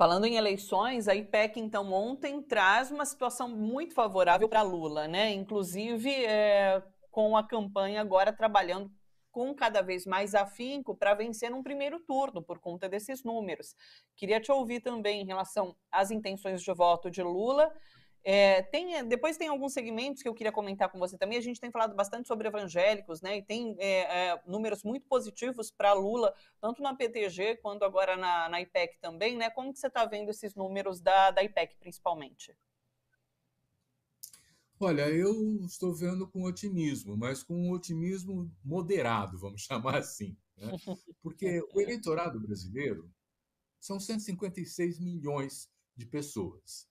Falando em eleições, a IPEC, então, ontem traz uma situação muito favorável para Lula, né? Inclusive, com a campanha agora trabalhando com cada vez mais afinco para vencer num primeiro turno, por conta desses números. Queria te ouvir também em relação às intenções de voto de Lula. Depois tem alguns segmentos que eu queria comentar com você também. A gente tem falado bastante sobre evangélicos, né? E tem números muito positivos para Lula, tanto na PTG quanto agora na IPEC também, né? Como que você está vendo esses números da IPEC, principalmente? Olha, eu estou vendo com otimismo, mas com um otimismo moderado, vamos chamar assim, né? Porque o eleitorado brasileiro são 156 milhões de pessoas.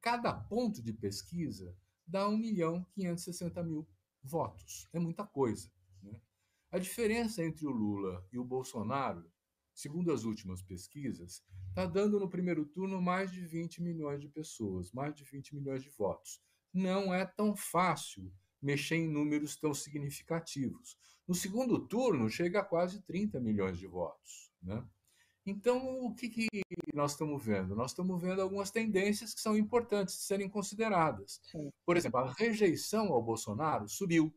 Cada ponto de pesquisa dá 1.560.000 votos. É muita coisa, né? A diferença entre o Lula e o Bolsonaro, segundo as últimas pesquisas, está dando no primeiro turno mais de 20 milhões de pessoas, mais de 20 milhões de votos. Não é tão fácil mexer em números tão significativos. No segundo turno, chega a quase 30 milhões de votos, né? Então, o que nós estamos vendo? Nós estamos vendo algumas tendências que são importantes de serem consideradas. Sim. Por exemplo, a rejeição ao Bolsonaro subiu,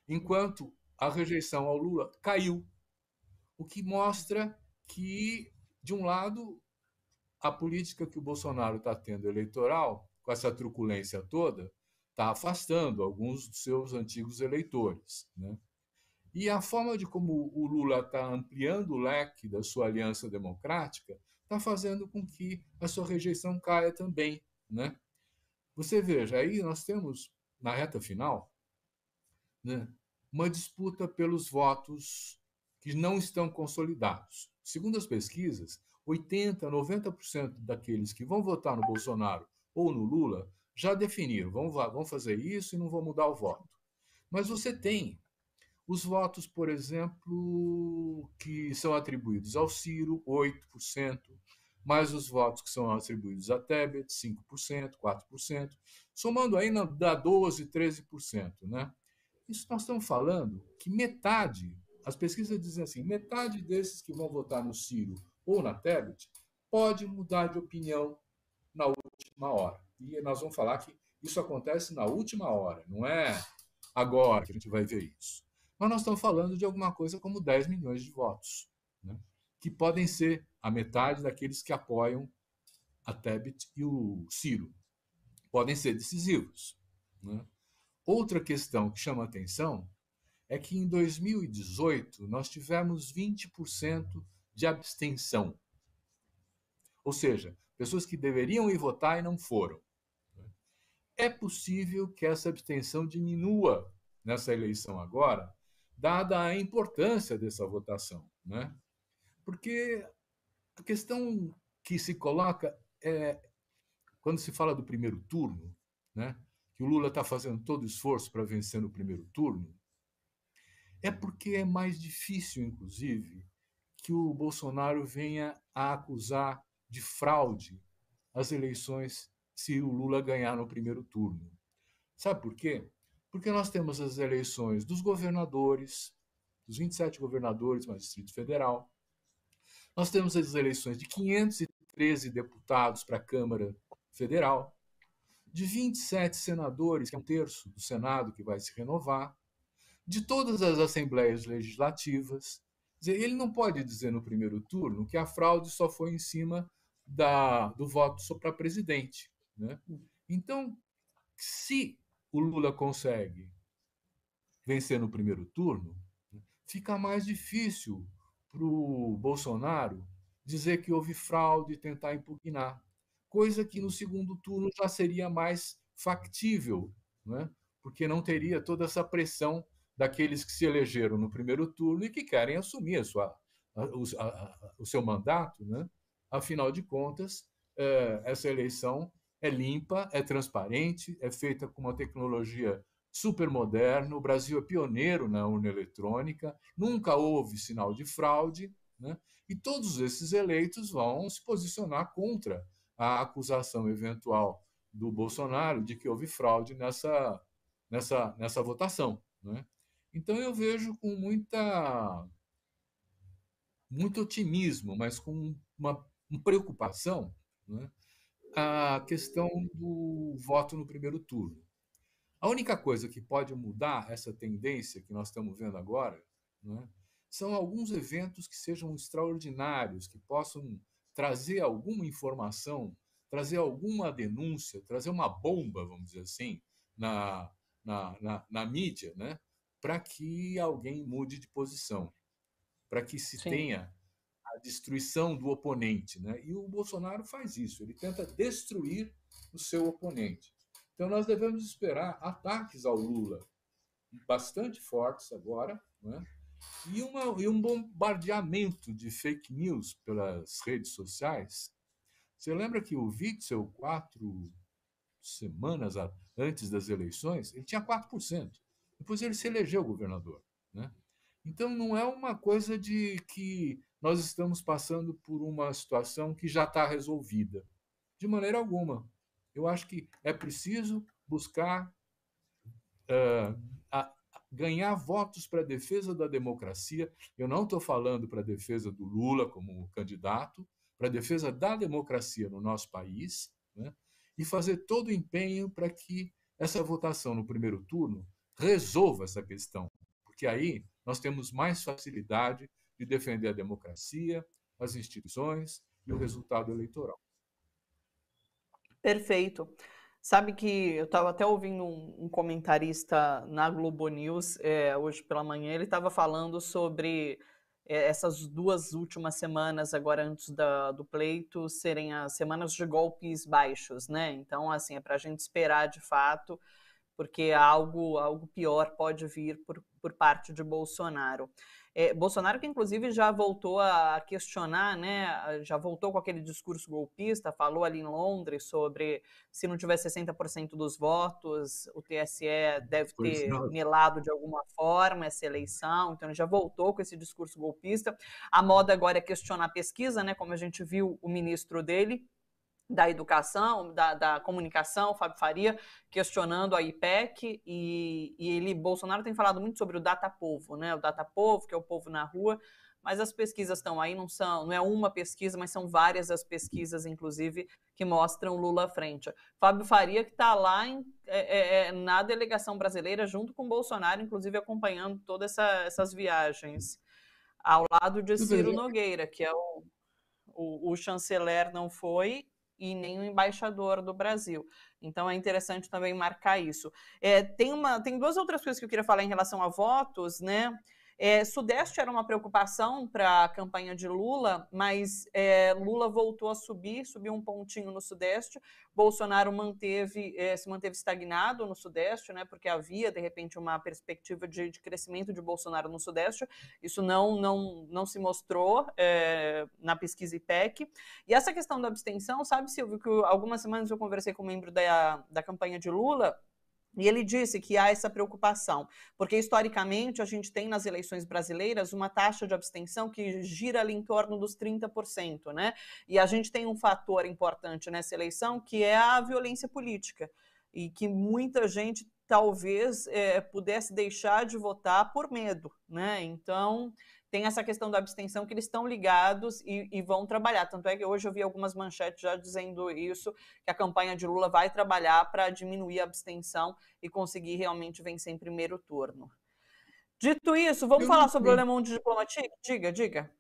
enquanto a rejeição ao Lula caiu, o que mostra que, de um lado, a política que o Bolsonaro está tendo eleitoral, com essa truculência toda, está afastando alguns dos seus antigos eleitores, né? E a forma de como o Lula está ampliando o leque da sua aliança democrática está fazendo com que a sua rejeição caia também, né? Você veja, aí nós temos, na reta final, né, uma disputa pelos votos que não estão consolidados. Segundo as pesquisas, 80%, 90% daqueles que vão votar no Bolsonaro ou no Lula já definiram, vão fazer isso e não vão mudar o voto. Mas você tem os votos, por exemplo, que são atribuídos ao Ciro, 8%, mais os votos que são atribuídos a Tebet, 5%, 4%, somando aí dá 12%, 13%, né? Isso nós estamos falando que metade, as pesquisas dizem assim, metade desses que vão votar no Ciro ou na Tebet pode mudar de opinião na última hora. E nós vamos falar que isso acontece na última hora, não é agora que a gente vai ver isso. Mas nós estamos falando de alguma coisa como 10 milhões de votos, né? Que podem ser a metade daqueles que apoiam a Tebet e o Ciro. Podem ser decisivos, né? Outra questão que chama atenção é que em 2018 nós tivemos 20% de abstenção. Ou seja, pessoas que deveriam ir votar e não foram. É possível que essa abstenção diminua nessa eleição agora, dada a importância dessa votação, né? Porque a questão que se coloca é, quando se fala do primeiro turno, né? Que o Lula está fazendo todo o esforço para vencer no primeiro turno, é porque é mais difícil, inclusive, que o Bolsonaro venha a acusar de fraude as eleições se o Lula ganhar no primeiro turno. Sabe por quê? Porque nós temos as eleições dos governadores, dos 27 governadores mais Distrito Federal. Nós temos as eleições de 513 deputados para a Câmara Federal, de 27 senadores, que é um terço do Senado que vai se renovar, de todas as assembleias legislativas. Quer dizer, ele não pode dizer no primeiro turno que a fraude só foi em cima do voto só para presidente, né? Então, se o Lula consegue vencer no primeiro turno, fica mais difícil para o Bolsonaro dizer que houve fraude e tentar impugnar, coisa que no segundo turno já seria mais factível, né? Porque não teria toda essa pressão daqueles que se elegeram no primeiro turno e que querem assumir o seu mandato, né? Afinal de contas, essa eleição é limpa, é transparente, é feita com uma tecnologia super moderna. O Brasil é pioneiro na urna eletrônica, nunca houve sinal de fraude, né? E todos esses eleitos vão se posicionar contra a acusação eventual do Bolsonaro de que houve fraude nessa votação, né? Então eu vejo com muito otimismo, mas com preocupação, né, a questão do voto no primeiro turno. A única coisa que pode mudar essa tendência que nós estamos vendo agora, né, são alguns eventos que sejam extraordinários, que possam trazer alguma informação, trazer alguma denúncia, trazer uma bomba, vamos dizer assim, na mídia, né, para que alguém mude de posição, para que se Sim. tenha a destruição do oponente, né? E o Bolsonaro faz isso, ele tenta destruir o seu oponente. Então nós devemos esperar ataques ao Lula bastante fortes agora, né? E um bombardeamento de fake news pelas redes sociais. Você lembra que o Witzel, 4 semanas antes das eleições, ele tinha 4%. Depois ele se elegeu governador, né? Então não é uma coisa de que nós estamos passando por uma situação que já está resolvida. De maneira alguma. Eu acho que é preciso buscar uh, a, ganhar votos para a defesa da democracia. Eu não estou falando para a defesa do Lula como candidato, para a defesa da democracia no nosso país, né? E fazer todo o empenho para que essa votação no primeiro turno resolva essa questão, porque aí nós temos mais facilidade de defender a democracia, as instituições e o resultado eleitoral. Perfeito. Sabe que eu estava até ouvindo um comentarista na Globo News hoje pela manhã, ele estava falando sobre essas 2 últimas semanas agora antes do pleito serem as semanas de golpes baixos, né? Então, assim, é para a gente esperar de fato, porque algo pior pode vir por parte de Bolsonaro. Bolsonaro que inclusive já voltou a questionar, né, já voltou com aquele discurso golpista, falou ali em Londres sobre se não tiver 60% dos votos, o TSE deve ter melado de alguma forma essa eleição, então ele já voltou com esse discurso golpista. A moda agora é questionar a pesquisa, né, como a gente viu o ministro dele, da educação, da comunicação, Fábio Faria, questionando a IPEC, e Bolsonaro tem falado muito sobre o data-povo, né? O data-povo, que é o povo na rua, mas as pesquisas estão aí, não é uma pesquisa, mas são várias as pesquisas, inclusive, que mostram Lula à frente. Fábio Faria, que está lá na delegação brasileira, junto com Bolsonaro, inclusive acompanhando todas essas viagens, ao lado de Ciro Nogueira, que é o chanceler não foi, e nem o embaixador do Brasil. Então é interessante também marcar isso. Tem 2 outras coisas que eu queria falar em relação a votos, né? Sudeste era uma preocupação para a campanha de Lula, mas Lula voltou a subiu um pontinho no Sudeste. Bolsonaro se manteve estagnado no Sudeste, né, porque havia, de repente, uma perspectiva de crescimento de Bolsonaro no Sudeste. Isso não se mostrou na pesquisa IPEC. E essa questão da abstenção, sabe, Silvio, que algumas semanas eu conversei com um membro da campanha de Lula, e ele disse que há essa preocupação, porque historicamente a gente tem nas eleições brasileiras uma taxa de abstenção que gira ali em torno dos 30%, né? E a gente tem um fator importante nessa eleição que é a violência política, e que muita gente talvez pudesse deixar de votar por medo, né? Então tem essa questão da abstenção que eles estão ligados e vão trabalhar. Tanto é que hoje eu vi algumas manchetes já dizendo isso, que a campanha de Lula vai trabalhar para diminuir a abstenção e conseguir realmente vencer em primeiro turno. Dito isso, vamos falar sobre o Le Monde Diplomatique? Diga.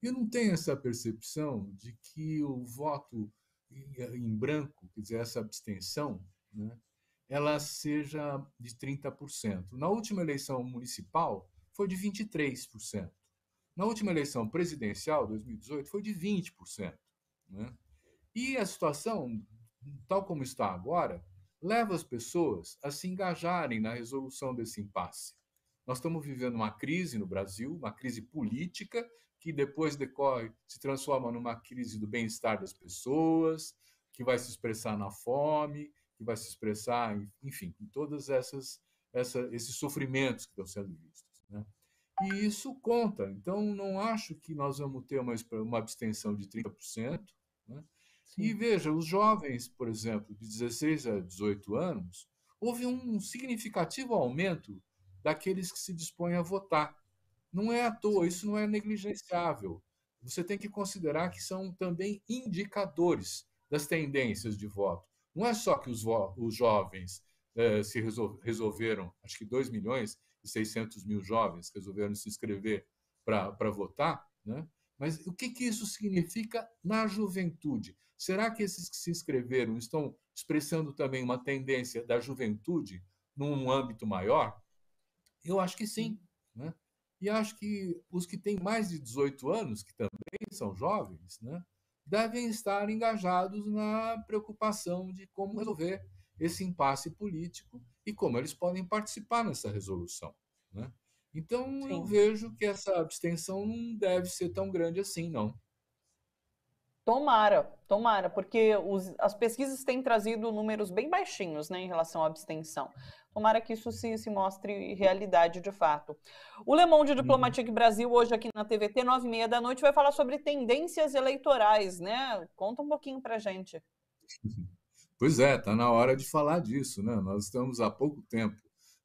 Eu não tenho essa percepção de que o voto em branco, quer dizer, essa abstenção, né, ela seja de 30%. Na última eleição municipal, foi de 23%. Na última eleição presidencial, 2018, foi de 20%. Né? E a situação, tal como está agora, leva as pessoas a se engajarem na resolução desse impasse. Nós estamos vivendo uma crise no Brasil, uma crise política, que depois decorre, se transforma numa crise do bem-estar das pessoas, que vai se expressar na fome, que vai se expressar, enfim, em todos esses sofrimentos que estão sendo vistos. Né? E isso conta. Então, não acho que nós vamos ter uma abstenção de 30%. Né? E veja, os jovens, por exemplo, de 16 a 18 anos, houve um significativo aumento daqueles que se dispõem a votar. Não é à toa, isso não é negligenciável. você tem que considerar que são também indicadores das tendências de voto. Não é só que os jovens se resolveram, acho que 2.600.000 jovens resolveram se inscrever para votar, né? Mas o que isso significa na juventude? Será que esses que se inscreveram estão expressando também uma tendência da juventude num âmbito maior? Eu acho que sim, né? E acho que os que têm mais de 18 anos, que também são jovens, né, devem estar engajados na preocupação de como resolver esse impasse político e como eles podem participar nessa resolução, né? Então, eu Sim. vejo que essa abstenção não deve ser tão grande assim, não. Tomara, tomara, porque as pesquisas têm trazido números bem baixinhos, né, em relação à abstenção. Tomara que isso se mostre realidade de fato. O Le Monde Uhum. Diplomatique Brasil, hoje aqui na TVT, 9h30 da noite, vai falar sobre tendências eleitorais, né? Conta um pouquinho pra gente. Pois é, está na hora de falar disso, né? Nós estamos há pouco tempo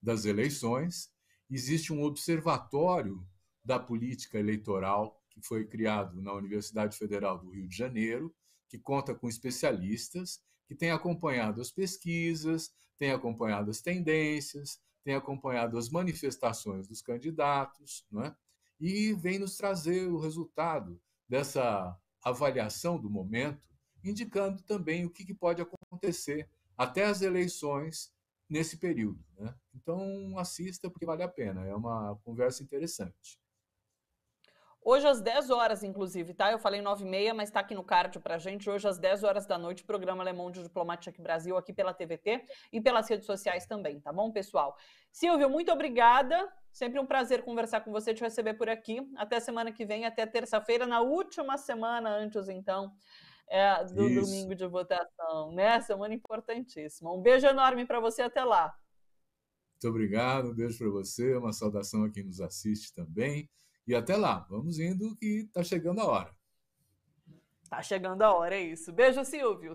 das eleições, existe um observatório da política eleitoral que foi criado na Universidade Federal do Rio de Janeiro, que conta com especialistas que têm acompanhado as pesquisas, têm acompanhado as tendências, têm acompanhado as manifestações dos candidatos, né? E vem nos trazer o resultado dessa avaliação do momento, indicando também o que pode acontecer até as eleições nesse período, né? Então, assista porque vale a pena, é uma conversa interessante. Hoje às 10 horas, inclusive, tá? Eu falei 9h30, mas tá aqui no card pra gente. Hoje às 10 horas da noite, programa Le Monde Diplomatique Brasil aqui pela TVT e pelas redes sociais também, tá bom, pessoal? Silvio, muito obrigada. Sempre um prazer conversar com você, te receber por aqui. Até semana que vem, até terça-feira, na última semana antes, então, do Isso. domingo de votação, né? Semana importantíssima. Um beijo enorme para você, até lá. Muito obrigado, um beijo para você, uma saudação a quem nos assiste também. E até lá, vamos indo que está chegando a hora. Tá chegando a hora, é isso. Beijo, Silvio.